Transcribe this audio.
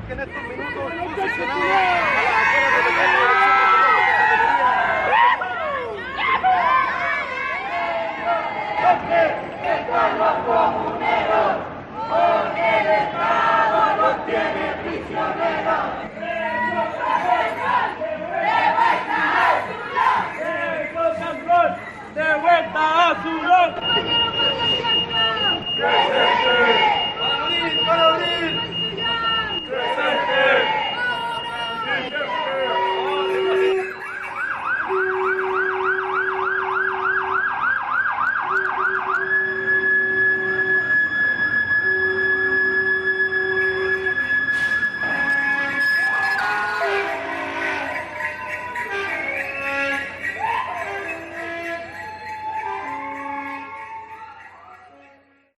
que en estos minutos posicionado a las afueras de la Porque los comuneros, porque el Estado los tiene prisioneros. De vuelta a su lugar.